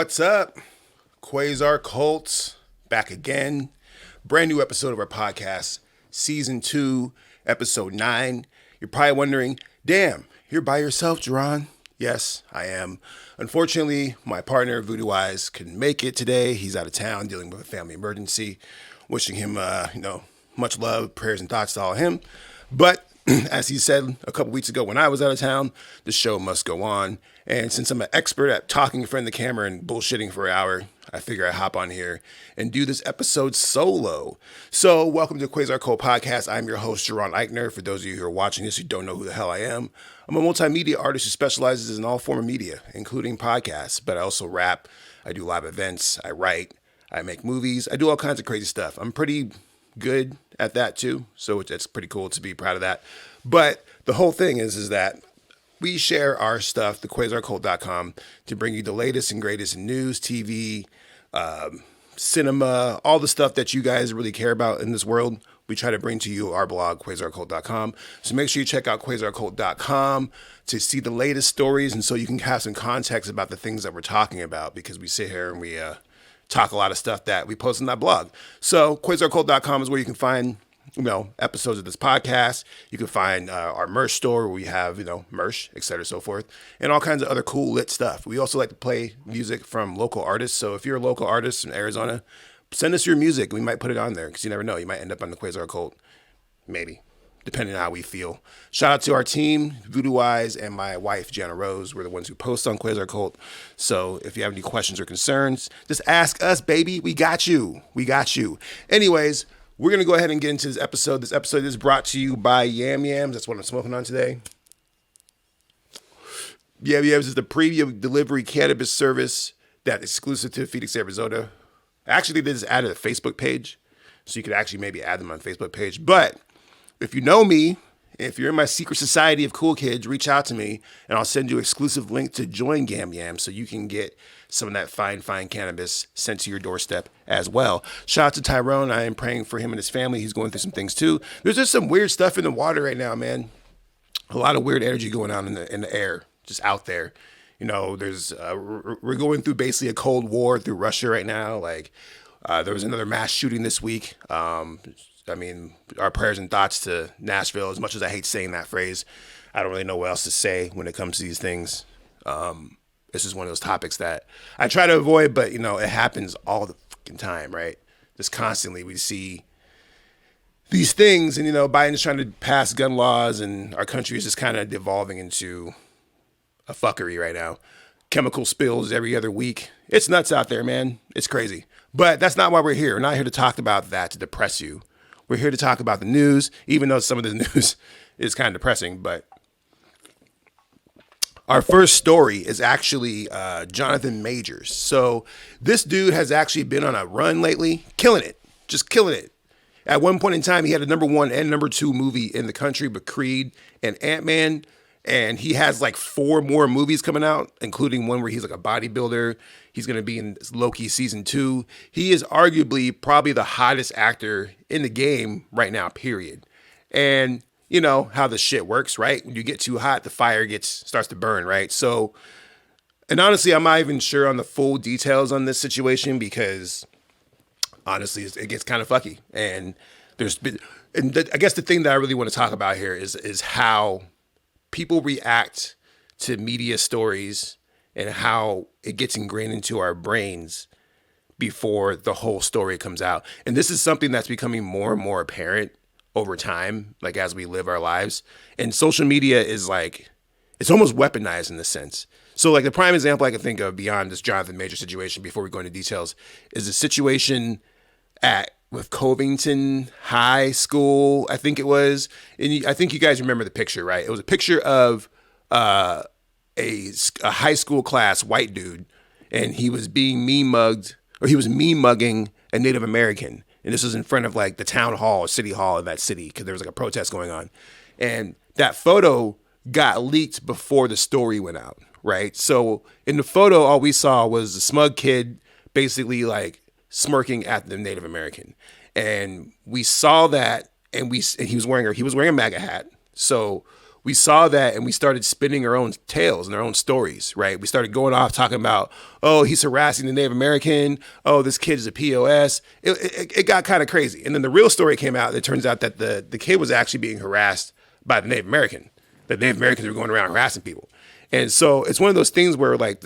What's up? Quasar Qult back again. Brand new episode of our podcast, Season 2, Episode 9. You're probably wondering, damn, you're by yourself, Jaron? Yes, I am. Unfortunately, my partner, Voodoo Eyes, couldn't make it today. He's out of town dealing with a family emergency. Wishing him, much love, prayers, and thoughts to all him. But as he said a couple weeks ago when I was out of town, the show must go on. And since I'm an expert at talking in front of the camera and bullshitting for an hour, I figure I'd hop on here and do this episode solo. So welcome to Quasar Qult Podcast. I'm your host, Jaron Eichner. For those of you who are watching this who don't know who the hell I am, I'm a multimedia artist who specializes in all form of media, including podcasts, but I also rap, I do live events, I write, I make movies, I do all kinds of crazy stuff. I'm pretty good at that too, so it's pretty cool to be proud of that. But the whole thing is that we share our stuff, thequasarqult.com, to bring you the latest and greatest in news, TV, cinema, all the stuff that you guys really care about in this world. We try to bring to you our blog, quasarqult.com. So make sure you check out quasarqult.com to see the latest stories, and so you can have some context about the things that we're talking about, because we sit here and we talk a lot of stuff that we post on that blog. So quasarqult.com is where you can find episodes of this podcast. You can find our merch store where we have, merch, et cetera, so forth, and all kinds of other cool lit stuff. We also like to play music from local artists. So if you're a local artist in Arizona, send us your music. We might put it on there because you never know. You might end up on the Quasar Qult, maybe, depending on how we feel. Shout out to our team, Voodoo Eyes and my wife, Jaron. We're the ones who post on Quasar Qult. So if you have any questions or concerns, just ask us, baby. We got you. We got you. Anyways, we're going to go ahead and get into this episode. This episode is brought to you by Yam Yams. That's what I'm smoking on today. Yam Yams is the premium delivery cannabis service that's exclusive to Phoenix, Arizona. Actually, they just added a Facebook page, so you could actually maybe add them on Facebook page. But if you know me, if you're in my secret society of cool kids, reach out to me, and I'll send you an exclusive link to join Yam Yams so you can get some of that fine cannabis sent to your doorstep as well. Shout out to Tyrone. I am praying for him and his family. He's going through some things too. There's just some weird stuff in the water right now, man. A lot of weird energy going on in the air, just out there. There's we're going through basically a cold war through Russia right now. There was another mass shooting this week. Our prayers and thoughts to Nashville. As much as I hate saying that phrase, I don't really know what else to say when it comes to these things. This is one of those topics that I try to avoid, but it happens all the fucking time, right? Just constantly we see these things, and Biden's trying to pass gun laws, and our country is just kind of devolving into a fuckery right now. Chemical spills every other week. It's nuts out there, man. It's crazy. But that's not why we're here. We're not here to talk about that to depress you. We're here to talk about the news, even though some of the news is kind of depressing. But our first story is actually Johnathan Majors. So this dude has actually been on a run lately, killing it, just killing it. At one point in time, he had a number 1 and number 2 movie in the country, but Creed and Ant-Man. And he has 4 more movies coming out, including one where he's like a bodybuilder. He's going to be in Loki season 2. He is arguably probably the hottest actor in the game right now, period. And you know how the shit works, right? When you get too hot, the fire starts to burn, right? So, and honestly, I'm not even sure on the full details on this situation because honestly, it gets kind of fucky. And I guess the thing that I really want to talk about here is how people react to media stories and how it gets ingrained into our brains before the whole story comes out. And this is something that's becoming more and more apparent over time, as we live our lives. And social media is it's almost weaponized in this sense. So the prime example I can think of beyond this Johnathan Major situation before we go into details is the situation with Covington High School, I think it was. And I think you guys remember the picture, right? It was a picture of a high school class white dude, and he was being he was mugging a Native American. And this was in front of the town hall or city hall of that city because there was a protest going on. And that photo got leaked before the story went out, right? So in the photo, all we saw was a smug kid basically smirking at the Native American. And we saw that, and he was wearing a MAGA hat. So we saw that and we started spinning our own tales and our own stories, right? We started going off talking about, oh, he's harassing the Native American. Oh, this kid is a POS. It got kind of crazy. And then the real story came out. It turns out that the kid was actually being harassed by the Native American. The Native Americans were going around harassing people. And so it's one of those things where, like,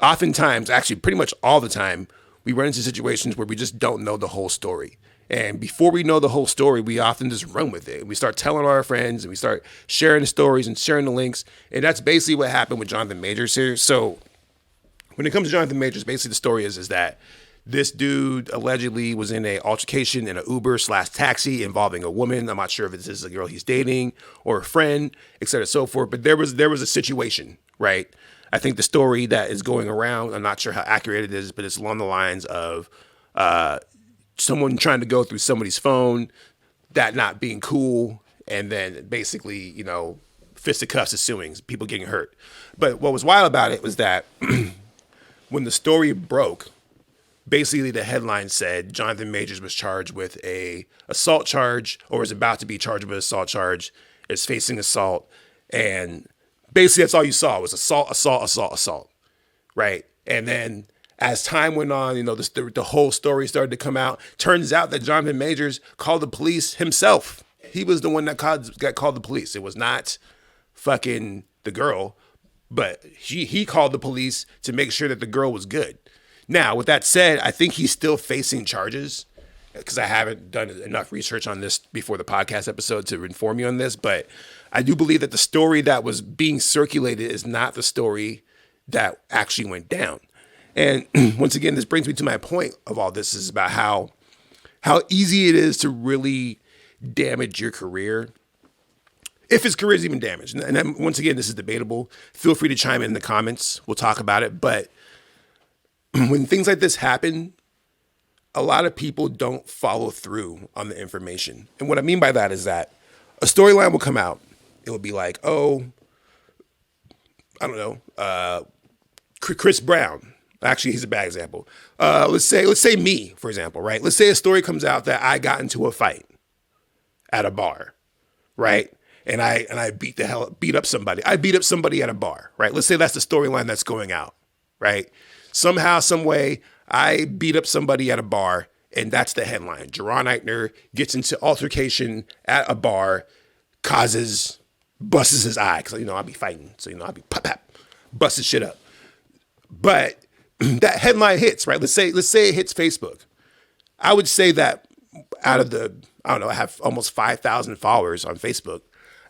oftentimes, actually pretty much all the time, we run into situations where we just don't know the whole story. And before we know the whole story, we often just run with it. We start telling our friends and we start sharing the stories and sharing the links. And that's basically what happened with Johnathan Majors here. So when it comes to Johnathan Majors, basically the story is that this dude allegedly was in an altercation in an Uber/taxi involving a woman. I'm not sure if this is a girl he's dating or a friend, et cetera, so forth. But there was a situation, right? I think the story that is going around, I'm not sure how accurate it is, but it's along the lines of someone trying to go through somebody's phone, that not being cool, and then basically, you know, fisticuffs ensuing, people getting hurt. But what was wild about it was that when the story broke, basically the headline said Johnathan Majors was charged with a assault charge, or is about to be charged with an assault charge, is facing assault, and basically that's all you saw was assault, right? And then as time went on, you know, the whole story started to come out. Turns out that Johnathan Majors called the police himself. He was the one that got called the police. It was not fucking the girl, but he called the police to make sure that the girl was good. Now, with that said, I think he's still facing charges, because I haven't done enough research on this before the podcast episode to inform you on this, but I do believe that the story that was being circulated is not the story that actually went down. And once again, this brings me to my point of all this, is about how easy it is to really damage your career, if his career is even damaged. And then, once again, this is debatable. Feel free to chime in the comments. We'll talk about it. But when things like this happen, a lot of people don't follow through on the information. And what I mean by that is that a storyline will come out. It will be like, oh, I don't know, Chris Brown. Actually, he's a bad example. Let's say me, for example, right? Let's say a story comes out that I got into a fight at a bar, right? And I beat up somebody. I beat up somebody at a bar, right? Let's say that's the storyline that's going out, right? Somehow, some way, I beat up somebody at a bar, and that's the headline. Jaron Eichner gets into altercation at a bar, busts his eye, because, you know, I'll be fighting. So, you know, I'll be bust his shit up. But that headline hits, right? Let's say it hits Facebook. I would say that out of I have almost 5,000 followers on Facebook.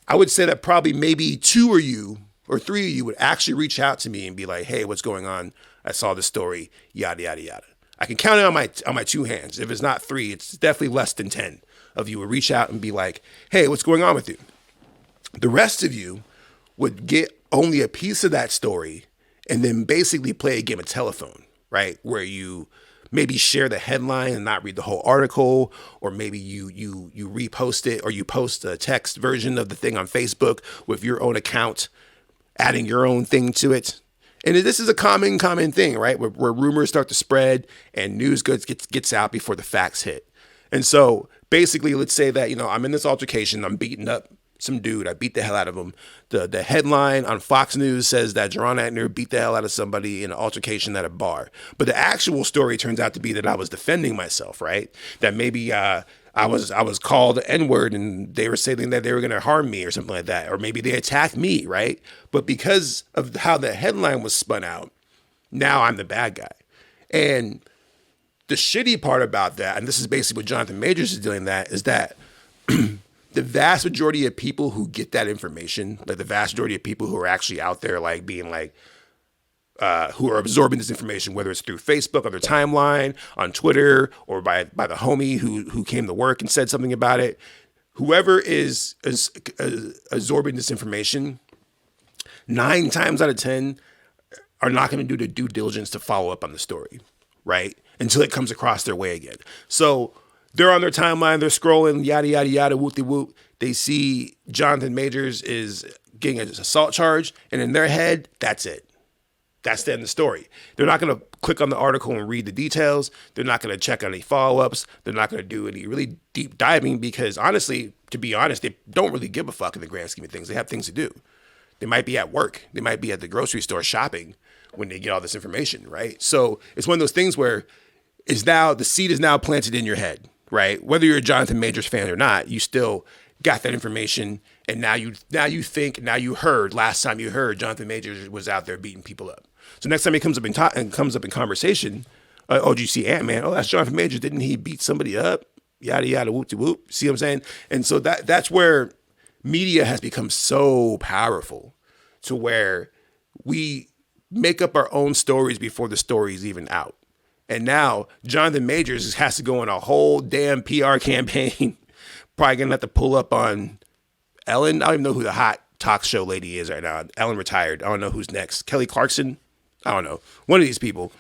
I would say that probably maybe 2 of you or 3 of you would actually reach out to me and be like, hey, what's going on? I saw this story, yada, yada, yada. I can count it on my 2 hands. If it's not 3, it's definitely less than 10 of you would reach out and be like, hey, what's going on with you? The rest of you would get only a piece of that story and then basically play a game of telephone, right? Where you maybe share the headline and not read the whole article, or maybe you repost it, or you post a text version of the thing on Facebook with your own account, adding your own thing to it. And this is a common thing, right? Where rumors start to spread and news gets out before the facts hit. And so basically, let's say that, you know, I'm in this altercation, I'm beating up some dude, I beat the hell out of him. The headline on Fox News says that Jaron Eichner beat the hell out of somebody in an altercation at a bar. But the actual story turns out to be that I was defending myself, right? That maybe I was called the N-word and they were saying that they were going to harm me or something like that. Or maybe they attacked me, right? But because of how the headline was spun out, now I'm the bad guy. And the shitty part about that, and this is basically what Johnathan Majors is doing, that is that the vast majority of people who get that information, like the vast majority of people who are actually out there, like being like, who are absorbing this information, whether it's through Facebook, on their timeline, on Twitter, or by the homie who came to work and said something about it, whoever is absorbing this information, 9 times out of 10 are not going to do the due diligence to follow up on the story, right? Until it comes across their way again. So they're on their timeline, they're scrolling, yada, yada, yada, whoop-de-whoop. They see Johnathan Majors is getting an assault charge, and in their head, that's it. That's the end of the story. They're not going to click on the article and read the details. They're not going to check on any follow-ups. They're not going to do any really deep diving because, honestly, to be honest, they don't really give a fuck in the grand scheme of things. They have things to do. They might be at work. They might be at the grocery store shopping when they get all this information, right? So it's one of those things where the seed is now planted in your head, right? Whether you're a Johnathan Majors fan or not, you still got that information, and now you heard last time you heard Johnathan Majors was out there beating people up. So next time he comes up in conversation, oh, did you see Ant-Man? Oh, that's Johnathan Majors. Didn't he beat somebody up? Yada yada whoop de whoop. See what I'm saying? And so that's where media has become so powerful, to where we make up our own stories before the story is even out. And now Johnathan Majors has to go on a whole damn PR campaign. Probably gonna have to pull up on Ellen. I don't even know who the hot talk show lady is right now. Ellen retired. I don't know who's next. Kelly Clarkson. I don't know. One of these people.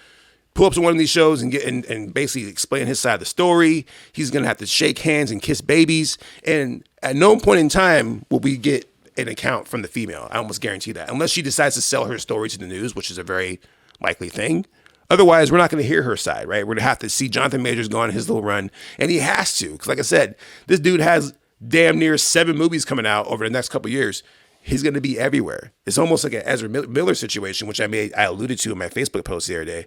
Pull up to one of these shows and get and basically explain his side of the story. He's gonna have to shake hands and kiss babies. And at no point in time will we get an account from the female. I almost guarantee that, unless she decides to sell her story to the news, which is a very likely thing. Otherwise, we're not going to hear her side, right? We're going to have to see Johnathan Majors go on his little run, and he has to, because like I said, this dude has damn near 7 movies coming out over the next couple of years. He's going to be everywhere. It's almost like an Ezra Miller situation, which I alluded to in my Facebook post the other day,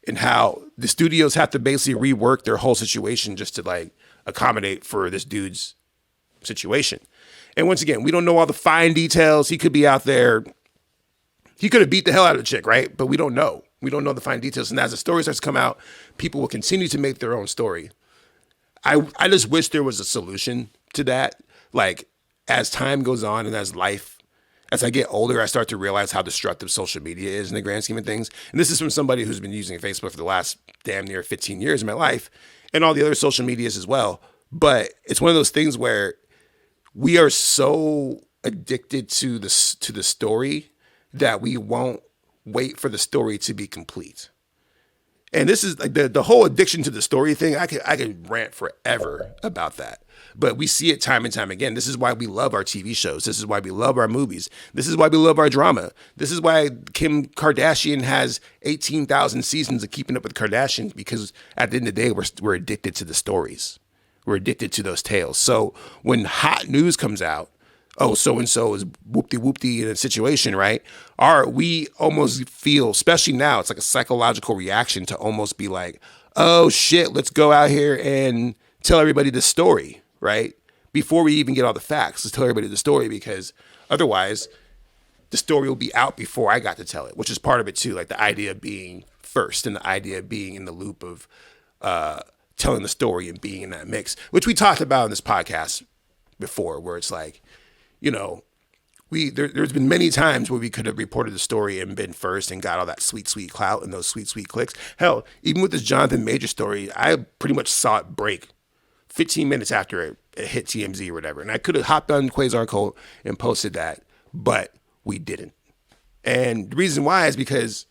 and how the studios have to basically rework their whole situation just to like accommodate for this dude's situation. And once again, we don't know all the fine details. He could be out there. He could have beat the hell out of the chick, right? But we don't know. We don't know the fine details. And as the story starts to come out, people will continue to make their own story. I just wish there was a solution to that. Like, as time goes on and as I get older, I start to realize how destructive social media is in the grand scheme of things. And this is from somebody who's been using Facebook for the last damn near 15 years of my life, and all the other social medias as well. But it's one of those things where we are so addicted to the story that we won't wait for the story to be complete. And this is like the whole addiction to the story thing. I could rant forever about that, but we see it time and time again. This is why we love our TV shows. This is why we love our movies. This is why we love our drama. This is why Kim Kardashian has 18,000 seasons of Keeping Up with Kardashians, because at the end of the day, we're addicted to the stories. We're addicted to those tales. So when hot news comes out, oh, so-and-so is whoop-de-whoop-de in a situation, right? We almost feel, especially now, it's like a psychological reaction to almost be like, oh, shit, let's go out here and tell everybody the story, right? Before we even get all the facts, let's tell everybody the story, because otherwise the story will be out before I got to tell it, which is part of it too, like the idea of being first and the idea of being in the loop of telling the story and being in that mix, which we talked about in this podcast before, where it's like, you know, there's been many times where we could have reported the story and been first and got all that sweet, sweet clout and those sweet, sweet clicks. Hell, even with this Johnathan Majors story, I pretty much saw it break 15 minutes after it hit TMZ or whatever. And I could have hopped on Quasar Qult and posted that, but we didn't. And the reason why is because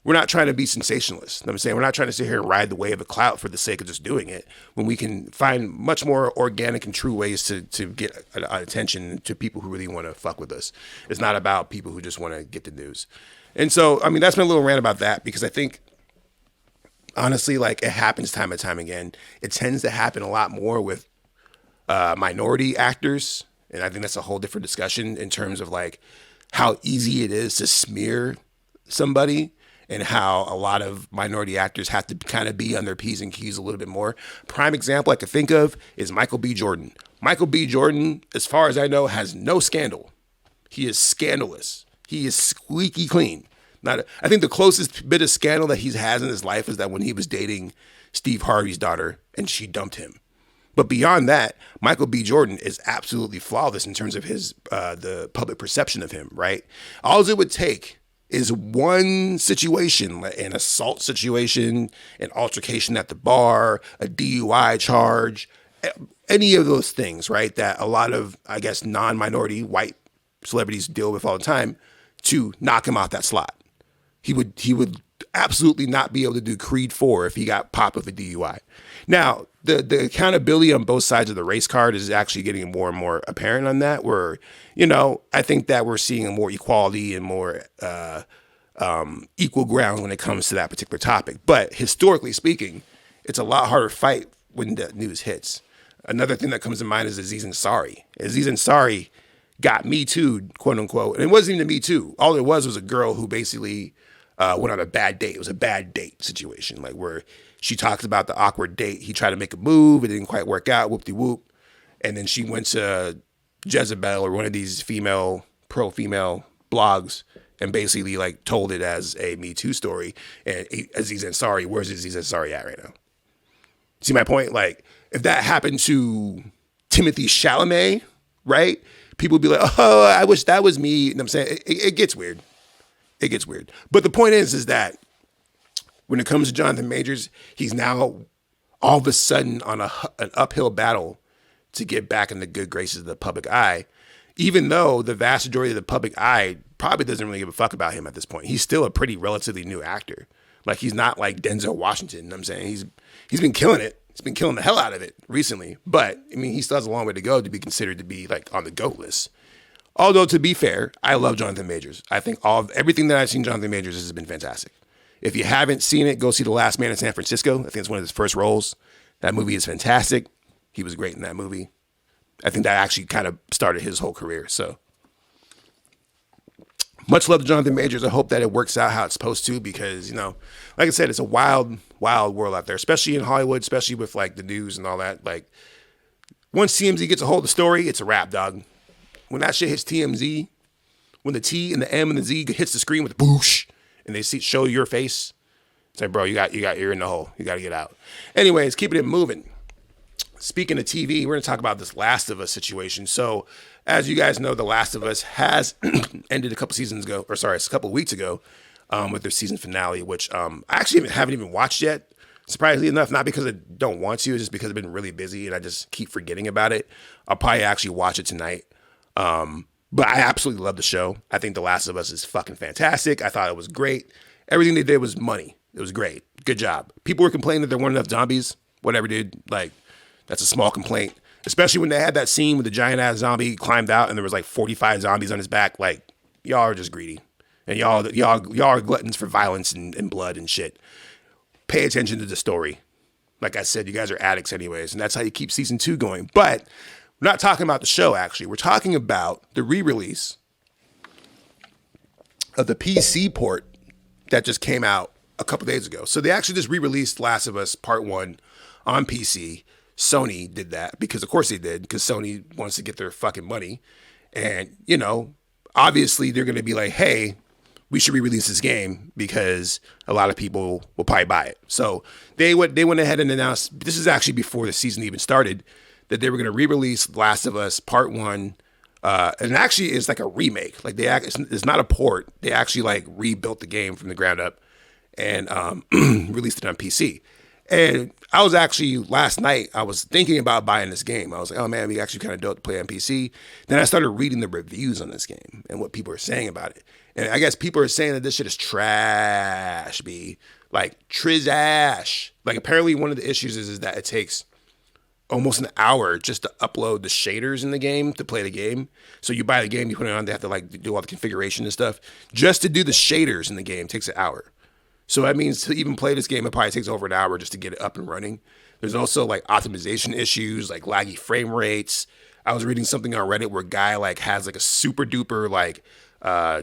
we're not trying to be sensationalists. You know what I'm saying? We're not trying to sit here and ride the wave of clout for the sake of just doing it, when we can find much more organic and true ways to get attention to people who really want to fuck with us. It's not about people who just want to get the news. And so, I mean, that's my little rant about that, because I think, honestly, like, it happens time and time again. It tends to happen a lot more with minority actors. And I think that's a whole different discussion in terms of like how easy it is to smear somebody, and how a lot of minority actors have to kind of be on their P's and Q's a little bit more. Prime example I could think of is Michael B. Jordan. Michael B. Jordan, as far as I know, has no scandal. He is scandalous. He is squeaky clean. I think the closest bit of scandal that he has in his life is that when he was dating Steve Harvey's daughter and she dumped him. But beyond that, Michael B. Jordan is absolutely flawless in terms of his the public perception of him, right? All it would take is one situation, an assault situation, an altercation at the bar, a DUI charge, any of those things, right, that a lot of, I guess, non-minority white celebrities deal with all the time, to knock him off that slot. He would absolutely not be able to do Creed 4 if he got popped with a DUI. Now, the accountability on both sides of the race card is actually getting more and more apparent on that, where, you know, I think that we're seeing more equality and more equal ground when it comes to that particular topic. But historically speaking, it's a lot harder fight when the news hits. Another thing that comes to mind is Aziz Ansari. Aziz Ansari got Me Too, quote unquote. And it wasn't even a Me Too. All it was a girl who basically went on a bad date. It was a bad date situation, like where she talks about the awkward date. He tried to make a move. It didn't quite work out. Whoop-de-whoop. And then she went to Jezebel or one of these pro-female blogs and basically like told it as a Me Too story. And Aziz Ansari, where's Aziz Ansari at right now? See my point? Like, if that happened to Timothy Chalamet, right? People would be like, oh, I wish that was me. You know what I'm saying? It gets weird. It gets weird. But the point is that when it comes to Johnathan Majors, he's now all of a sudden on an uphill battle to get back in the good graces of the public eye, even though the vast majority of the public eye probably doesn't really give a fuck about him at this point. He's still a pretty relatively new actor. Like, he's not like Denzel Washington. You know what I'm saying? He's been killing it. He's been killing the hell out of it recently. But, I mean, he still has a long way to go to be considered to be, like, on the GOAT list. Although, to be fair, I love Johnathan Majors. I think everything that I've seen Johnathan Majors has been fantastic. If you haven't seen it, go see The Last Man in San Francisco. I think it's one of his first roles. That movie is fantastic. He was great in that movie. I think that actually kind of started his whole career. So, much love to Johnathan Majors. I hope that it works out how it's supposed to because, you know, like I said, it's a wild, wild world out there, especially in Hollywood, especially with, like, the news and all that. Like, once TMZ gets a hold of the story, it's a wrap, dog. When that shit hits TMZ, when the T and the M and the Z hits the screen with a boosh, and they show your face, it's like, bro, you're in the hole. You got to get out. Anyways, keeping it moving. Speaking of TV, we're going to talk about this Last of Us situation. So, as you guys know, The Last of Us has ended a couple weeks ago with their season finale, which I actually haven't even watched yet. Surprisingly enough, not because I don't want to, it's just because I've been really busy and I just keep forgetting about it. I'll probably actually watch it tonight. But I absolutely love the show. I think The Last of Us is fucking fantastic. I thought it was great. Everything they did was money. It was great. Good job. People were complaining that there weren't enough zombies. Whatever, dude. Like, that's a small complaint. Especially when they had that scene with the giant ass zombie climbed out and there was like 45 zombies on his back. Like, y'all are just greedy. And y'all are gluttons for violence and blood and shit. Pay attention to the story. Like I said, you guys are addicts anyways. And that's how you keep season 2 going. But we're not talking about the show, actually. We're talking about the re-release of the PC port that just came out a couple days ago. So they actually just re-released Last of Us Part 1 on PC. Sony did that because, of course, they did, because Sony wants to get their fucking money. And, you know, obviously they're going to be like, hey, we should re-release this game because a lot of people will probably buy it. So they went ahead and announced, this is actually before the season even started, that they were going to re-release Last of Us Part 1. And actually it's like a remake. Like it's not a port. They actually like rebuilt the game from the ground up and released it on PC. And I was actually, last night, I was thinking about buying this game. I was like, oh man, we actually kind of dope to play on PC. Then I started reading the reviews on this game and what people are saying about it. And I guess people are saying that this shit is trash, B. Like, trizash. Like, apparently one of the issues is that it takes almost an hour just to upload the shaders in the game to play the game. So you buy the game, you put it on, they have to like do all the configuration and stuff. Just to do the shaders in the game takes an hour. So that means to even play this game, it probably takes over an hour just to get it up and running. There's also like optimization issues, like laggy frame rates. I was reading something on Reddit where a guy like has like a super duper like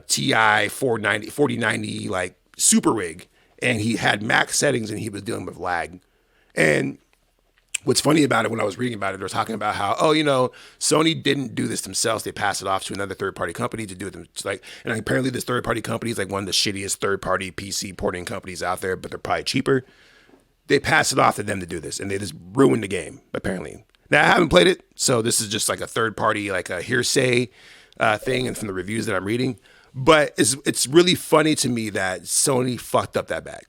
TI 4090 like super rig, and he had max settings and he was dealing with lag. And what's funny about it, when I was reading about it, they're talking about how, oh, you know, Sony didn't do this themselves. They passed it off to another third-party company to do it. Like, and apparently this third-party company is like one of the shittiest third-party PC porting companies out there, but they're probably cheaper. They passed it off to them to do this, and they just ruined the game, apparently. Now, I haven't played it, so this is just like a third-party, like a hearsay thing, and from the reviews that I'm reading. But it's really funny to me that Sony fucked up that bag,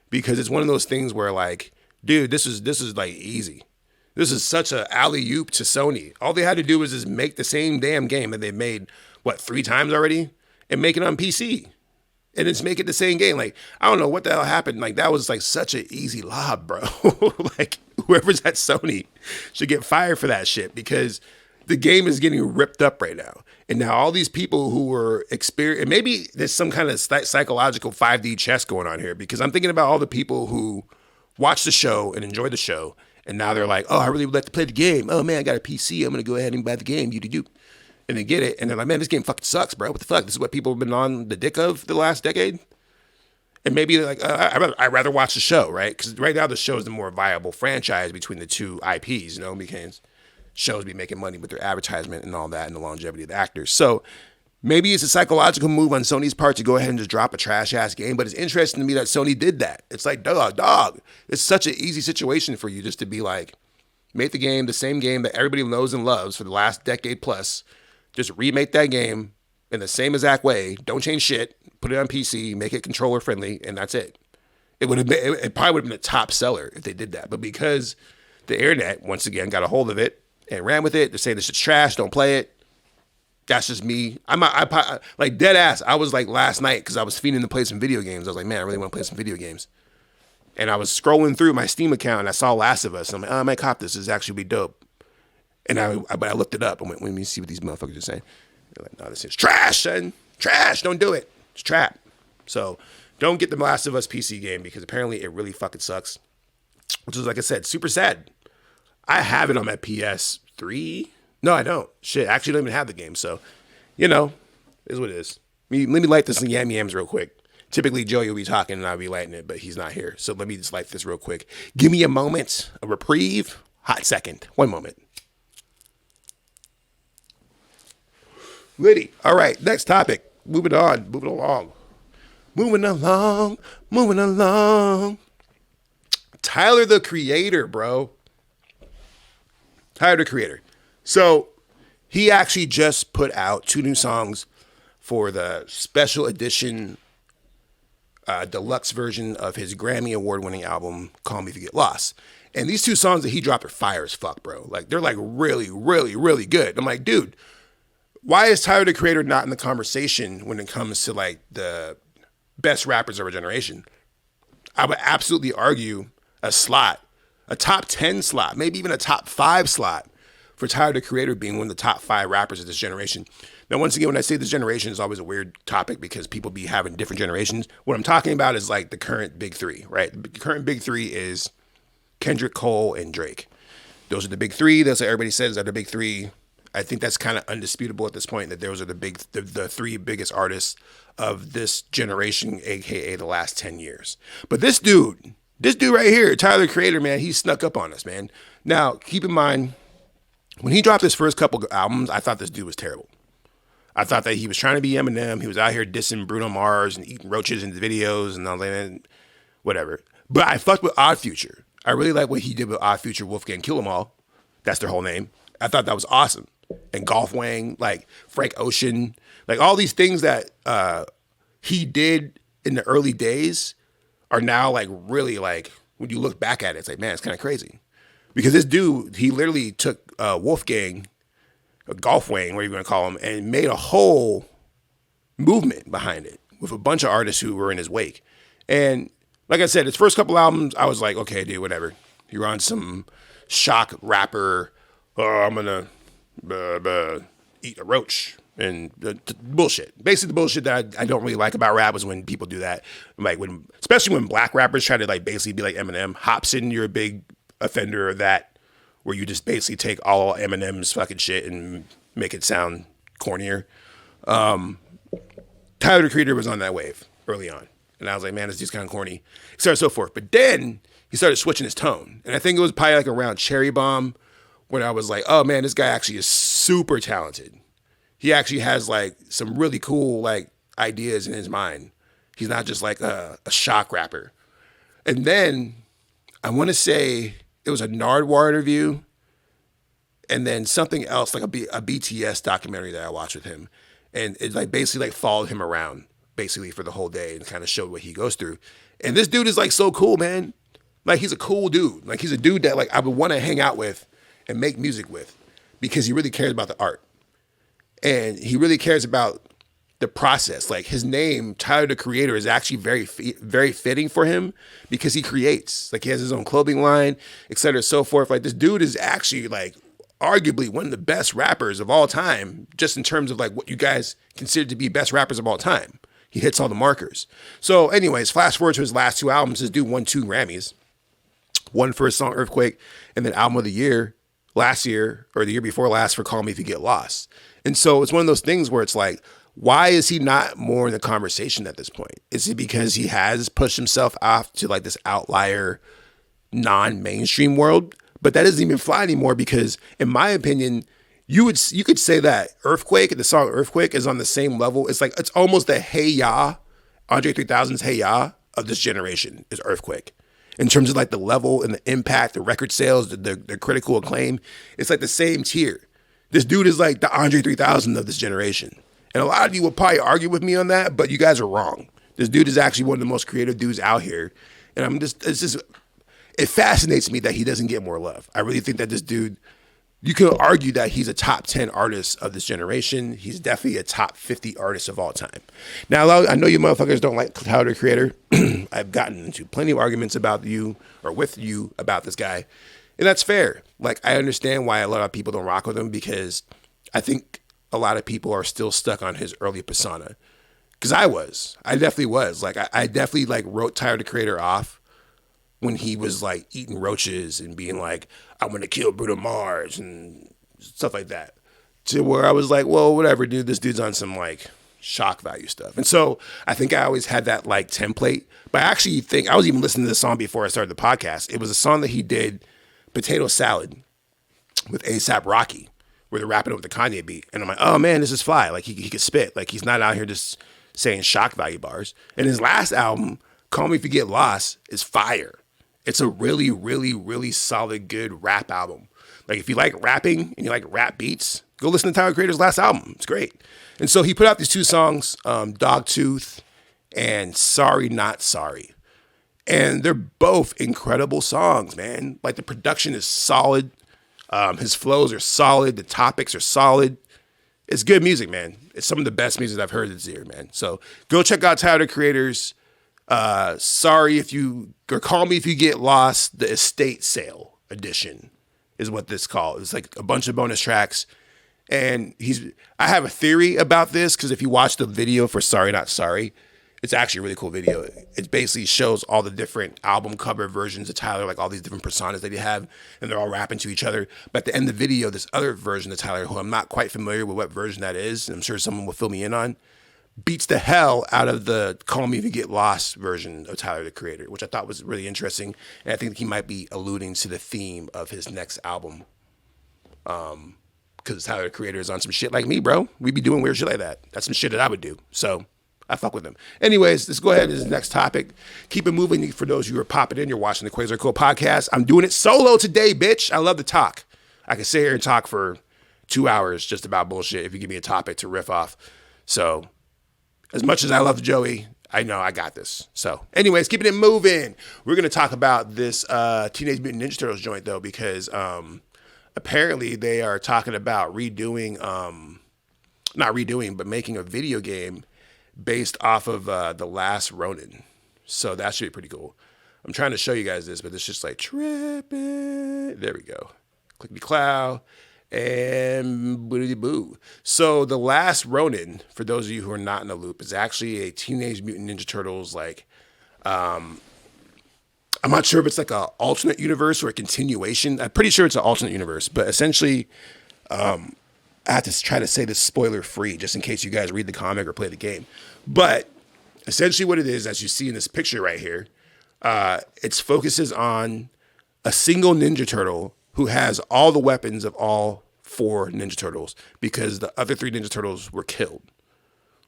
because it's one of those things where, like, dude, this is like easy. This is such a alley-oop to Sony. All they had to do was just make the same damn game that they made, 3 times already? And make it on PC. And just make it the same game. Like, I don't know what the hell happened. Like, that was like such an easy lob, bro. Like, whoever's at Sony should get fired for that shit, because the game is getting ripped up right now. And now all these people who were experiencing, maybe there's some kind of psychological 5D chess going on here, because I'm thinking about all the people who watch the show and enjoy the show, And now they're like, oh, I really would like to play the game. Oh man, I got a PC. I'm gonna go ahead and buy the game. You do. And they get it, and they're like, man, this game fucking sucks, bro. What the fuck? This is what people have been on the dick of the last decade. And maybe they're like, I'd rather watch the show, right? Because right now the show is the more viable franchise between the two IPs, you know, because shows be making money with their advertisement and all that and the longevity of the actors. So maybe it's a psychological move on Sony's part to go ahead and just drop a trash-ass game, but it's interesting to me that Sony did that. It's like, dog. It's such an easy situation for you just to be like, make the game, the same game that everybody knows and loves for the last decade plus. Just remake that game in the same exact way. Don't change shit. Put it on PC, make it controller friendly, and that's it. It probably would have been a top seller if they did that. But because the internet, once again, got a hold of it and ran with it, they're saying this shit's trash, don't play it. That's just me. I like dead ass. I was like last night because I was feeding to play some video games. I was like, man, I really want to play some video games. And I was scrolling through my Steam account and I saw Last of Us. And I'm like, oh, I might cop this. This is actually be dope. And but I looked it up and went, let me see what these motherfuckers are saying. They're like, no, this is trash, son. Trash. Don't do it. It's trap. So don't get the Last of Us PC game because apparently it really fucking sucks. Which is, like I said, super sad. I have it on my PS3. No, I don't. Shit, I actually don't even have the game. So, you know, it is what it is. Let me light this in Yam Yams real quick. Typically, Joey will be talking and I'll be lighting it, but he's not here. So let me just light this real quick. Give me a moment, a reprieve. Hot second. 1 moment. Liddy. All right, next topic. Moving along. Tyler, the Creator, bro. Tyler, the Creator. So he actually just put out 2 new songs for the special edition deluxe version of his Grammy award-winning album, Call Me If You Get Lost. And these 2 songs that he dropped are fire as fuck, bro. Like, they're like really, really, really good. I'm like, dude, why is Tyler, the Creator not in the conversation when it comes to like the best rappers of our generation? I would absolutely argue a top 10 slot, maybe even a top 5 slot for Tyler, the Creator being one of the top 5 rappers of this generation. Now, once again, when I say this generation, is always a weird topic because people be having different generations. What I'm talking about is like the current big 3, right? The current big 3 is Kendrick, Cole, and Drake. Those are the big 3. That's what everybody says are the big 3. I think that's kind of undisputable at this point that those are the 3 biggest artists of this generation, aka the last 10 years. But this dude right here, Tyler, the Creator, man, he snuck up on us, man. Now, keep in mind, when he dropped his first couple albums, I thought this dude was terrible. I thought that he was trying to be Eminem. He was out here dissing Bruno Mars and eating roaches in the videos and all that, whatever. But I fucked with Odd Future. I really like what he did with Odd Future, Wolfgang Kill 'Em All. That's their whole name. I thought that was awesome. And Golf Wang, like Frank Ocean, like all these things that he did in the early days are now like really like, when you look back at it, it's like, man, it's kind of crazy. Because this dude, he literally took Wolfgang, Golf Wang, whatever you're going to call him, and made a whole movement behind it with a bunch of artists who were in his wake. And like I said, his first couple albums, I was like, okay, dude, whatever. You're on some shock rapper, I'm going to eat a roach and bullshit. Basically, the bullshit that I don't really like about rap is when people do that. Like especially when black rappers try to like basically be like Eminem. Hopsin, you're a big offender of that, where you just basically take all Eminem's fucking shit and make it sound cornier. Tyler, the Creator, was on that wave early on. And I was like, man, this dude's kind of corny, et cetera, so forth. But then he started switching his tone. And I think it was probably like around Cherry Bomb when I was like, oh man, this guy actually is super talented. He actually has like some really cool like ideas in his mind. He's not just like a shock rapper. And then I want to say it was a Nardwuar interview and then something else, like a BTS documentary that I watched with him. And it like basically like followed him around basically for the whole day and kind of showed what he goes through. And this dude is like so cool, man. Like he's a cool dude. Like he's a dude that like I would want to hang out with and make music with because he really cares about the art. And he really cares about the process. Like his name, Tyler, the Creator, is actually very fitting for him because he creates. Like he has his own clothing line, et cetera, so forth. Like this dude is actually like arguably one of the best rappers of all time, just in terms of like what you guys consider to be best rappers of all time. He hits all the markers. So anyways, flash forward to his last 2 albums. This dude won 2 Grammys. One for his song Earthquake, and then album of the year last year or the year before last for Call Me If You Get Lost. And so it's one of those things where it's like, why is he not more in the conversation at this point? Is it because he has pushed himself off to like this outlier non-mainstream world? But that doesn't even fly anymore because, in my opinion, you could say that Earthquake, the song Earthquake, is on the same level. It's like, it's almost the Hey Ya, Andre 3000's Hey Ya of this generation is Earthquake. In terms of like the level and the impact, the record sales, the critical acclaim, it's like the same tier. This dude is like the Andre 3000 of this generation. And a lot of you will probably argue with me on that, but you guys are wrong. This dude is actually one of the most creative dudes out here. And it fascinates me that he doesn't get more love. I really think that this dude, you can argue that he's a top 10 artist of this generation. He's definitely a top 50 artist of all time. Now, I know you motherfuckers don't like Tyler, the Creator. I've gotten into plenty of arguments about you or with you about this guy. And that's fair. Like, I understand why a lot of people don't rock with him because I think a lot of people are still stuck on his early persona. Because I definitely was. Like, I definitely like wrote Tyler, the Creator off when he was like eating roaches and being like, I'm going to kill Bruno Mars and stuff like that. To where I was like, well, whatever, dude, this dude's on some like shock value stuff. And so I think I always had that like template. But I actually think I was even listening to this song before I started the podcast. It was a song that he did, Potato Salad, with A$AP Rocky, where they're rapping over the Kanye beat. And I'm like, oh man, this is fly. Like he could spit. Like he's not out here just saying shock value bars. And his last album, Call Me If You Get Lost, is fire. It's a really, really, really solid, good rap album. Like if you like rapping and you like rap beats, go listen to Tyler, the Creator's last album. It's great. And so he put out these two songs, Dogtooth and Sorry Not Sorry. And they're both incredible songs, man. Like the production is solid. His flows are solid. The topics are solid. It's good music, man. It's some of the best music I've heard this year, man. So go check out Tyler, the Creator's Sorry If You, or Call Me If You Get Lost, the estate sale edition is what this called. It's like a bunch of bonus tracks. And I have a theory about this because if you watch the video for Sorry Not Sorry, it's actually a really cool video. It basically shows all the different album cover versions of Tyler, like all these different personas that he have, and they're all rapping to each other. But at the end of the video, this other version of Tyler, who I'm not quite familiar with what version that is, and I'm sure someone will fill me in on, beats the hell out of the Call Me If You Get Lost version of Tyler, the Creator, which I thought was really interesting. And I think he might be alluding to the theme of his next album. Because Tyler, the Creator is on some shit like me, bro. We be doing weird shit like that. That's some shit that I would do. So I fuck with him. Anyways, let's go ahead to this next topic. Keep it moving. For those of you who are popping in, you're watching the Quasar Qult Podcast. I'm doing it solo today, bitch. I love to talk. I can sit here and talk for 2 hours just about bullshit if you give me a topic to riff off. So as much as I love Joey, I know I got this. So anyways, keeping it moving. We're going to talk about this Teenage Mutant Ninja Turtles joint, though, because apparently they are talking about redoing, not redoing, but making a video game based off of the last Ronin. So that should be pretty cool. I'm trying to show you guys this, but it's just like tripping. There we go. Click the cloud. And boo. So the last Ronin, for those of you who are not in the loop, is actually a Teenage Mutant Ninja Turtles, like, I'm not sure if it's like an alternate universe or a continuation. I'm pretty sure it's an alternate universe, but essentially, I have to try to say this spoiler free, just in case you guys read the comic or play the game. But essentially what it is, as you see in this picture right here, it focuses on a single Ninja Turtle who has all the weapons of all 4 Ninja Turtles because the other 3 Ninja Turtles were killed,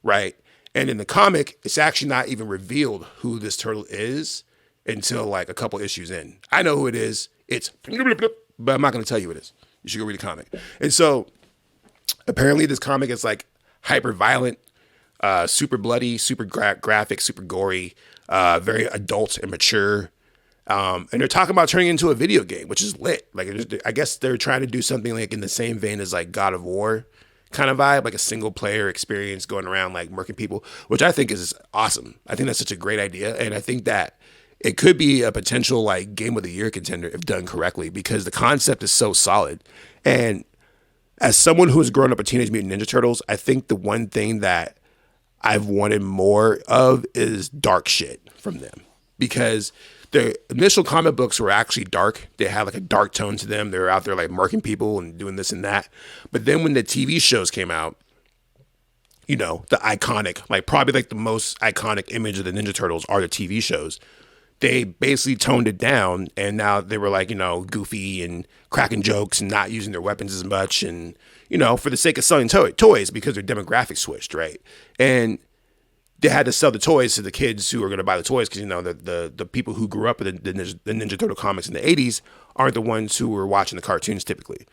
right? And in the comic, it's actually not even revealed who this turtle is until like a couple issues in. I know who it is. It's, but I'm not going to tell you who it is. You should go read the comic. And so apparently this comic is like hyper violent, super bloody, super graphic, super gory, very adult and mature. And they're talking about turning it into a video game, which is lit. Like, I guess they're trying to do something like in the same vein as like God of War kind of vibe, like a single player experience going around like murking people, which I think is awesome. I think that's such a great idea. And I think that it could be a potential like game of the year contender if done correctly, because the concept is so solid. And as someone who has grown up with Teenage Mutant Ninja Turtles, I think the one thing that I've wanted more of is dark shit from them, because the initial comic books were actually dark. They had like a dark tone to them. They were out there like murking people and doing this and that. But then when the TV shows came out, you know, the iconic, like probably like the most iconic image of the Ninja Turtles are the TV shows. They basically toned it down, and now they were like, you know, goofy and cracking jokes and not using their weapons as much, and, you know, for the sake of selling toys because their demographic switched, right? And they had to sell the toys to the kids who are going to buy the toys because, you know, the people who grew up with the Ninja Turtle comics in the 80s aren't the ones who were watching the cartoons typically.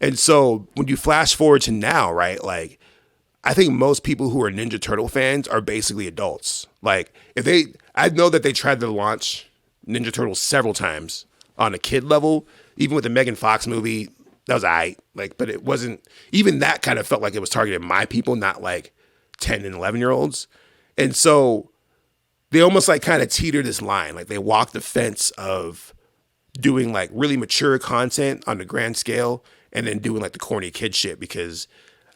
And so when you flash forward to now, right, like, I think most people who are Ninja Turtle fans are basically adults. Like, I know that they tried to launch Ninja Turtles several times on a kid level, even with the Megan Fox movie. That was aight. Like, but it wasn't, even that kind of felt like it was targeted my people, not like 10 and 11-year-olds. And so they almost like kind of teeter this line. Like, they walk the fence of doing like really mature content on the grand scale and then doing like the corny kid shit, because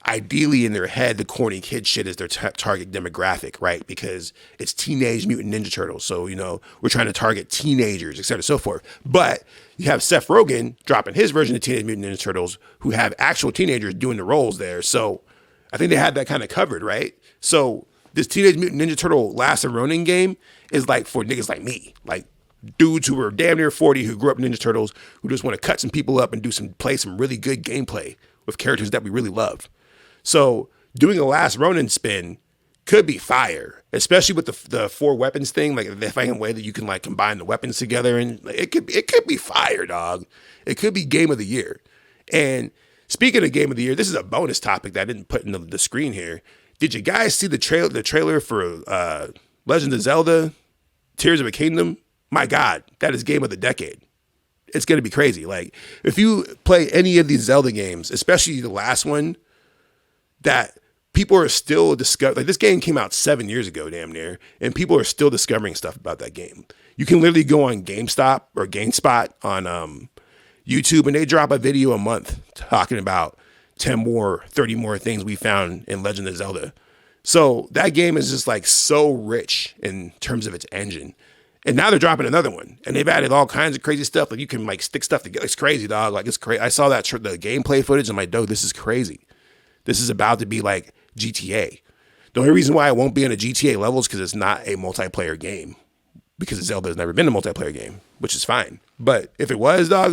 ideally in their head, the corny kid shit is their target demographic, right? Because it's Teenage Mutant Ninja Turtles. So, you know, we're trying to target teenagers, et cetera, so forth. But you have Seth Rogen dropping his version of Teenage Mutant Ninja Turtles who have actual teenagers doing the roles there. So I think they had that kind of covered, right? So this Teenage Mutant Ninja Turtle Last of Ronin game is like for niggas like me, like dudes who are damn near 40 who grew up Ninja Turtles, who just want to cut some people up and play some really good gameplay with characters that we really love. So doing a Last Ronin spin could be fire, especially with the 4 weapons thing, like the fucking way that you can like combine the weapons together, and it could be fire, dog. It could be game of the year. And speaking of game of the year, this is a bonus topic that I didn't put in the screen here. Did you guys see the trailer for Legend of Zelda: Tears of a Kingdom? My God, that is game of the decade. It's gonna be crazy. Like, if you play any of these Zelda games, especially the last one, that people are still discovering. Like, this game came out 7 years ago, damn near, and people are still discovering stuff about that game. You can literally go on GameStop or GameSpot on YouTube, and they drop a video a month talking about 10 more, 30 more things we found in Legend of Zelda. So that game is just like so rich in terms of its engine. And now they're dropping another one, and they've added all kinds of crazy stuff. Like, you can like stick stuff together. It's crazy, dog. Like, it's crazy. I saw that the gameplay footage. I'm like, dog, this is crazy. This is about to be like GTA. The only reason why it won't be in a GTA level is because it's not a multiplayer game. Because Zelda has never been a multiplayer game, which is fine. But if it was, dog,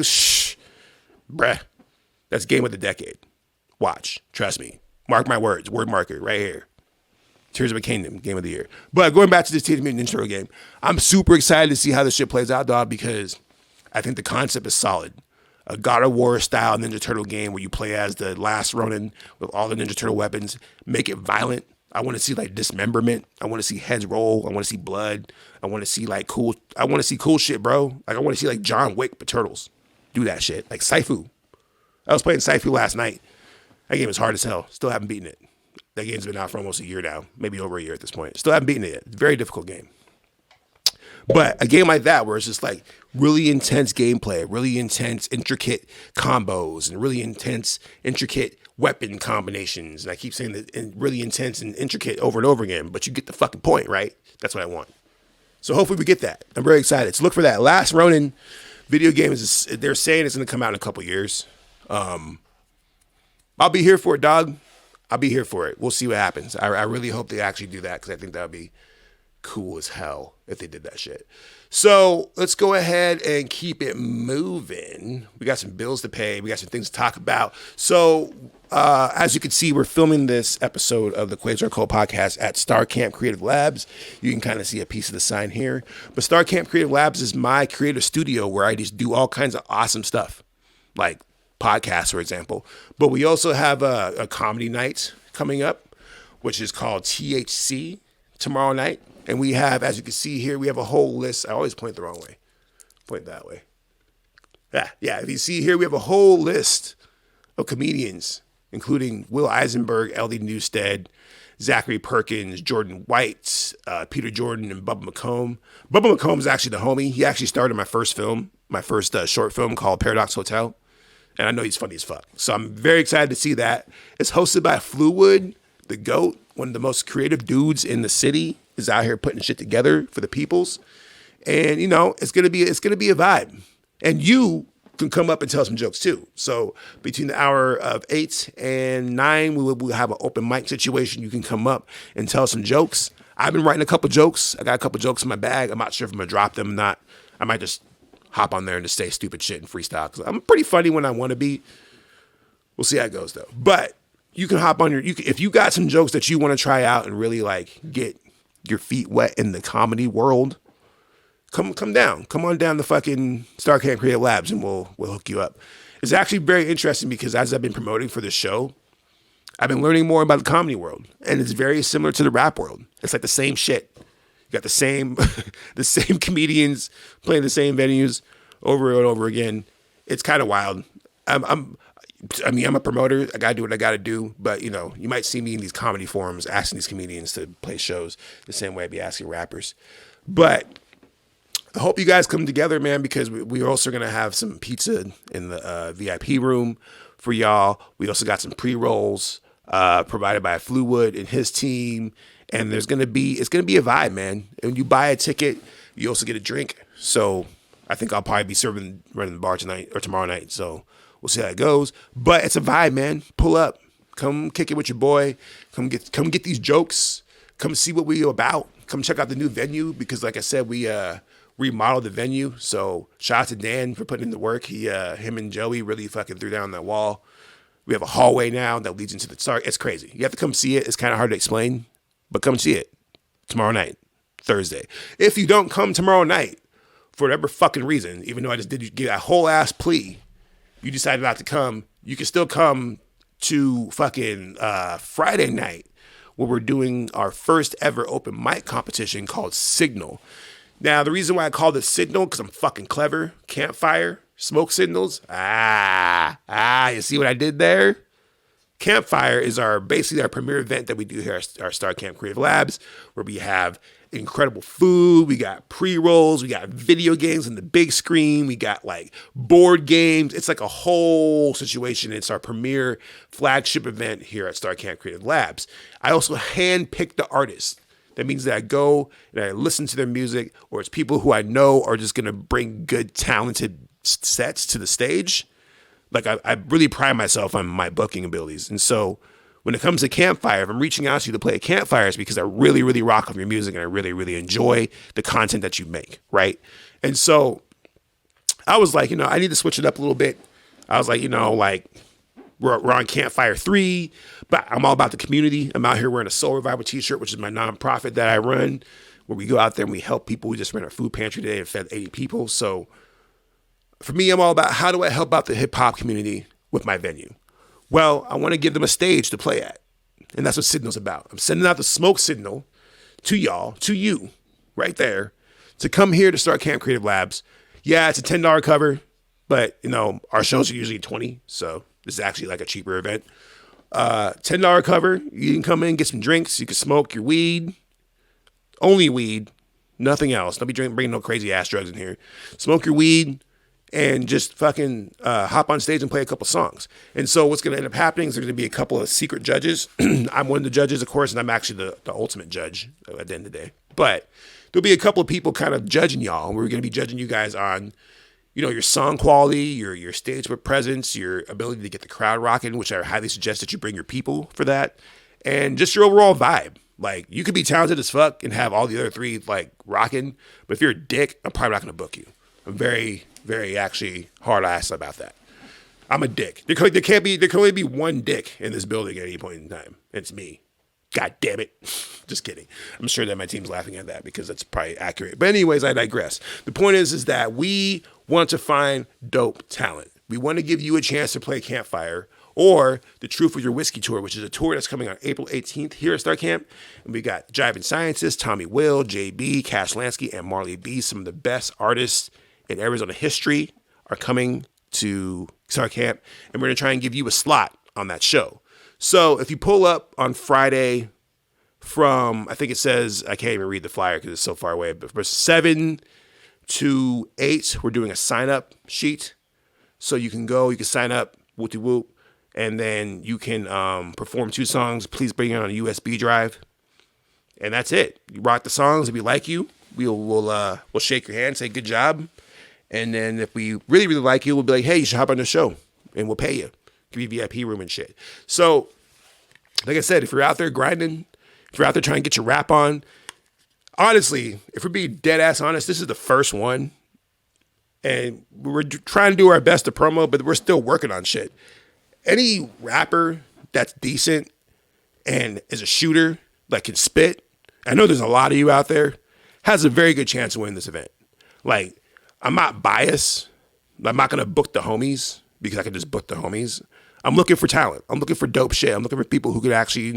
bruh, that's game of the decade. Watch. Trust me. Mark my words. Word marker right here. Tears of a Kingdom, game of the year. But going back to this Teenage Mutant Ninja Turtle game, I'm super excited to see how this shit plays out, dog, because I think the concept is solid. A God of War style Ninja Turtle game where you play as the last Ronin with all the Ninja Turtle weapons. Make it violent. I want to see like dismemberment. I want to see heads roll. I want to see blood. I want to see like cool. I want to see cool shit, bro. Like, I want to see like John Wick but turtles. Do that shit. Like Saifu. I was playing Saifu last night. That game is hard as hell. Still haven't beaten it. That game's been out for almost a year now. Maybe over a year at this point. Still haven't beaten it yet. Very difficult game. But a game like that where it's just like really intense gameplay, really intense, intricate combos, and really intense, intricate weapon combinations. And I keep saying that, really intense and intricate over and over again, but you get the fucking point, right? That's what I want. So hopefully we get that. I'm very excited. So look for that. Last Ronin video game they're saying it's going to come out in a couple years. I'll be here for it, dog. I'll be here for it. We'll see what happens. I really hope they actually do that, because I think that would be cool as hell if they did that shit. So let's go ahead and keep it moving. We got some bills to pay. We got some things to talk about. So as you can see, we're filming this episode of the Quasar Qult Podcast at Star Camp Creative Labs. You can kind of see a piece of the sign here. But Star Camp Creative Labs is my creative studio where I just do all kinds of awesome stuff, like podcasts, for example. But we also have a comedy night coming up, which is called THC tomorrow night. And we have, as you can see here, we have a whole list. I always point the wrong way. Point that way. Yeah. If you see here, we have a whole list of comedians, including Will Eisenberg, L.D. Newstead, Zachary Perkins, Jordan White, Peter Jordan, and Bubba McComb. Bubba McComb is actually the homie. He actually starred in my first short film called Paradox Hotel. And I know he's funny as fuck. So I'm very excited to see that. It's hosted by Fluwood, the GOAT, one of the most creative dudes in the city, is out here putting shit together for the peoples. And it's gonna be a vibe. And you can come up and tell some jokes too. So between the hour of 8 and 9, we'll have an open mic situation. You can come up and tell some jokes. I've been writing a couple jokes. I got a couple jokes in my bag. I'm not sure if I'm gonna drop them or not. I might just hop on there and just say stupid shit and freestyle, because I'm pretty funny when I want to be. We'll see how it goes though. But you can hop on if you got some jokes that you want to try out and really like get your feet wet in the comedy world, come down. Come on down to fucking Starcamp Creative Labs and we'll hook you up. It's actually very interesting because as I've been promoting for this show, I've been learning more about the comedy world, and it's very similar to the rap world. It's like the same shit. You got the same the same comedians playing the same venues over and over again. It's kind of wild. I'm a promoter. I gotta do what I gotta do. But you might see me in these comedy forums asking these comedians to play shows the same way I'd be asking rappers. But I hope you guys come together, man, because we're also gonna have some pizza in the VIP room for y'all. We also got some pre-rolls provided by Fluwood and his team. And it's gonna be a vibe, man. And when you buy a ticket, you also get a drink. So I think I'll probably be running the bar tonight or tomorrow night. So we'll see how it goes. But it's a vibe, man. Pull up, come kick it with your boy. Come get these jokes. Come see what we about. Come check out the new venue, because like I said, we remodeled the venue. So shout out to Dan for putting in the work. Him and Joey really fucking threw down that wall. We have a hallway now that leads into the start. It's crazy. You have to come see it. It's kind of hard to explain. But come see it tomorrow night, Thursday. If you don't come tomorrow night, for whatever fucking reason, even though I just did get a whole ass plea, you decided not to come, you can still come to fucking Friday night, where we're doing our first ever open mic competition called Signal. Now, the reason why I called it Signal, because I'm fucking clever. Campfire, smoke signals. You see what I did there? Campfire is basically our premier event that we do here at our Starcamp Creative Labs, where we have incredible food, we got pre-rolls, we got video games on the big screen, we got like board games. It's like a whole situation. It's our premier flagship event here at Starcamp Creative Labs. I also handpick the artists. That means that I go and I listen to their music, or it's people who I know are just gonna bring good, talented sets to the stage. Like I really pride myself on my booking abilities. And so when it comes to Campfire, if I'm reaching out to you to play at Campfire, it's because I really, really rock with your music and I really, really enjoy the content that you make, right? And so I was like, I need to switch it up a little bit. I was like, we're on Campfire 3, but I'm all about the community. I'm out here wearing a Soul Revival t-shirt, which is my nonprofit that I run, where we go out there and we help people. We just ran our food pantry today and fed 80 people. So for me, I'm all about how do I help out the hip hop community with my venue? Well, I want to give them a stage to play at. And that's what Signal's about. I'm sending out the smoke signal to y'all, to you, right there, to come here to Starcamp Creative Labs. Yeah, it's a $10 cover, but our shows are usually $20, so this is actually like a cheaper event. $10 cover. You can come in, get some drinks. You can smoke your weed. Only weed, nothing else. Don't be bringing no crazy ass drugs in here. Smoke your weed. And just fucking hop on stage and play a couple songs. And so what's going to end up happening is there's going to be a couple of secret judges. I'm one of the judges, of course, and I'm actually the ultimate judge at the end of the day. But there'll be a couple of people kind of judging y'all. And we're going to be judging you guys on, your song quality, your stage presence, your ability to get the crowd rocking, which I highly suggest that you bring your people for that. And just your overall vibe. Like, you could be talented as fuck and have all the other three, like, rocking. But if you're a dick, I'm probably not going to book you. I'm very, very actually hard ass about that. I'm a dick. There can only be one dick in this building at any point in time. It's me. God damn it. Just kidding. I'm sure that my team's laughing at that because that's probably accurate. But anyways, I digress. The point is that we want to find dope talent. We want to give you a chance to play Campfire or the Truth with Your Whiskey Tour, which is a tour that's coming on April 18th here at Starcamp. And we got Jiving Scientist, Tommy Will, JB, Cash Lansky, and Marley B. Some of the best artists in Arizona history are coming to Starcamp, and we're going to try and give you a slot on that show. So if you pull up on Friday from, I think it says, I can't even read the flyer because it's so far away, but from 7 to 8, we're doing a sign-up sheet. So you can go, you can sign up, whoop-de-whoop, and then you can perform 2 songs. Please bring it on a USB drive. And that's it. You rock the songs if we like you. we'll shake your hand, say good job, and then if we really really like you, we'll be like, hey, you should hop on the show, and we'll pay you, give you VIP room and shit. So, like I said, if you're out there grinding, if you're out there trying to get your rap on, honestly, if we're being dead ass honest, this is the first one, and we're trying to do our best to promo, but we're still working on shit. Any rapper that's decent and is a shooter, like can spit, I know there's a lot of you out there, has a very good chance of winning this event. Like, I'm not biased. I'm not going to book the homies because I can just book the homies. I'm looking for talent. I'm looking for dope shit. I'm looking for people who could actually,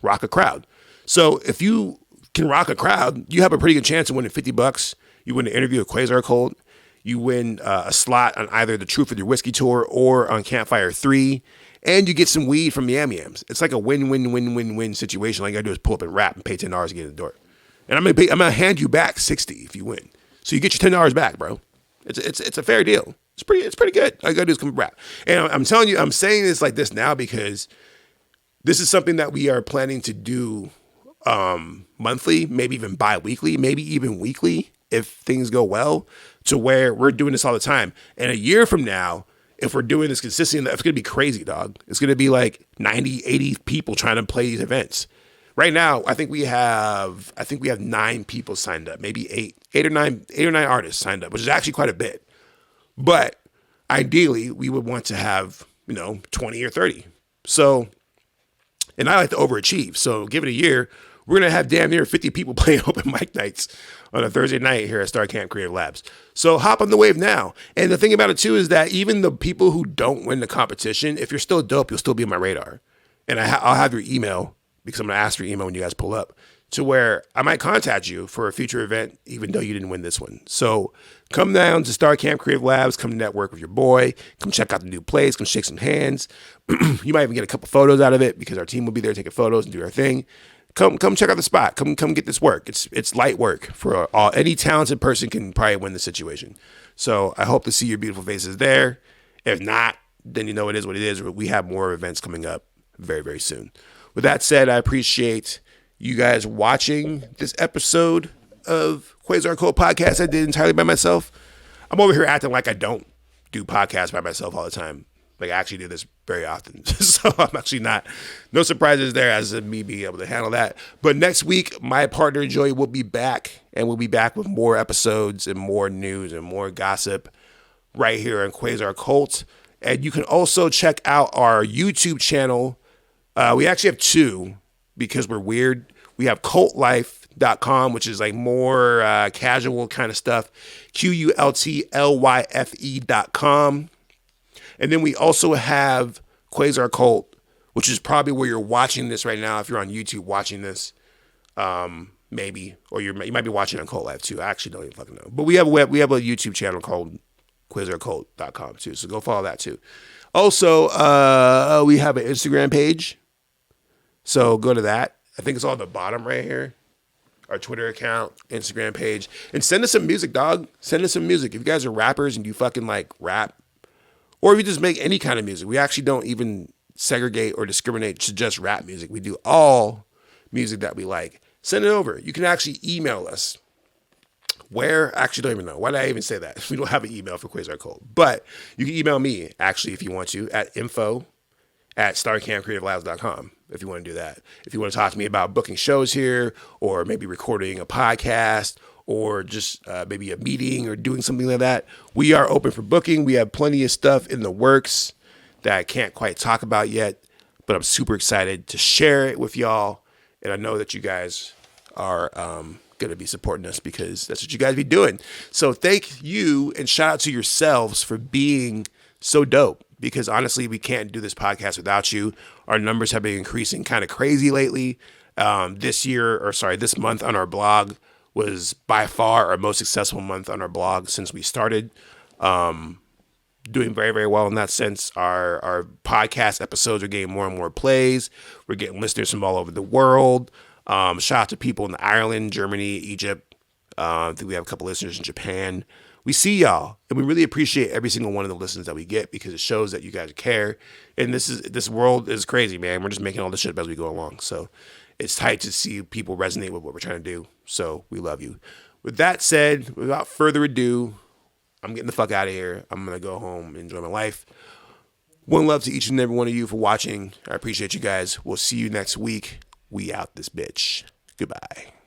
rock a crowd. So if you can rock a crowd, you have a pretty good chance of winning $50. You win an interview with Quasar Qult. You win a slot on either the Truth with Your Whiskey tour or on Campfire 3. And you get some weed from Yam Yams. It's like a win-win-win-win-win situation. All you gotta do is pull up and rap and pay $10 to get in the door. And I'm gonna hand you back $60 if you win. So you get your $10 back, bro. It's a fair deal. It's pretty good. All you gotta do is come rap. And I'm telling you, I'm saying this like this now because this is something that we are planning to do monthly, maybe even bi-weekly, maybe even weekly if things go well, to where we're doing this all the time. And a year from now, if we're doing this consistently, it's going to be crazy, dog. It's going to be like 90, 80 people trying to play these events. Right now, I think we have 9 people signed up, maybe eight or nine artists signed up, which is actually quite a bit. But ideally, we would want to have, 20 or 30. So, and I like to overachieve. So give it a year, we're going to have damn near 50 people playing open mic nights on a Thursday night here at Star Camp Creative Labs. So hop on the wave now. And the thing about it too is that even the people who don't win the competition, if you're still dope, you'll still be on my radar. And I'll have your email, because I'm going to ask for your email when you guys pull up, to where I might contact you for a future event, even though you didn't win this one. So come down to Star Camp Creative Labs, come network with your boy, come check out the new place, come shake some hands. You might even get a couple photos out of it because our team will be there taking photos and do our thing. Come check out the spot. Come get this work. It's light work for any talented person can probably win the situation. So I hope to see your beautiful faces there. If not, then it is what it is. We have more events coming up very, very soon. With that said, I appreciate you guys watching this episode of Quasar Qult Podcast I did entirely by myself. I'm over here acting like I don't do podcasts by myself all the time. Like, I actually do this very often. So I'm actually no surprises there as of me being able to handle that. But next week, my partner Joey will be back, and we'll be back with more episodes and more news and more gossip right here on Quasar Qult. And you can also check out our YouTube channel. We actually have 2 because we're weird. We have cultlife.com, which is like more casual kind of stuff. QULTLYFE.com. And then we also have Quasar Qult, which is probably where you're watching this right now. If you're on YouTube watching this, maybe, or you might be watching on Cult Life too. I actually don't even fucking know. But we have a YouTube channel called QuasarQult.com too. So go follow that too. Also, we have an Instagram page. So go to that. I think it's all at the bottom right here. Our Twitter account, Instagram page. And send us some music, dog. Send us some music. If you guys are rappers and you fucking like rap, or if you just make any kind of music, we actually don't even segregate or discriminate to just rap music. We do all music that we like. Send it over. You can actually email us. Where? Actually, don't even know. Why did I even say that? We don't have an email for Quasar Qult. But you can email me, actually, if you want to, at info@starcampcreativelabs.com, if you want to do that. If you want to talk to me about booking shows here, or maybe recording a podcast, or just maybe a meeting or doing something like that, we are open for booking. We have plenty of stuff in the works that I can't quite talk about yet, but I'm super excited to share it with y'all. And I know that you guys are going to be supporting us because that's what you guys be doing. So thank you, and shout out to yourselves for being so dope, because honestly, we can't do this podcast without you. Our numbers have been increasing kind of crazy lately. This month on our blog was by far our most successful month on our blog since we started. Doing very, very well in that sense. Our podcast episodes are getting more and more plays. We're getting listeners from all over the world. Shout out to people in Ireland, Germany, Egypt. I think we have a couple listeners in Japan. We see y'all, and we really appreciate every single one of the listens that we get, because it shows that you guys care. And this world is crazy, man. We're just making all this shit up as we go along. So it's tight to see people resonate with what we're trying to do. So we love you. with that said, without further ado, I'm getting the fuck out of here. I'm going to go home and enjoy my life. One love to each and every one of you for watching. I appreciate you guys. We'll see you next week. We out this bitch. Goodbye.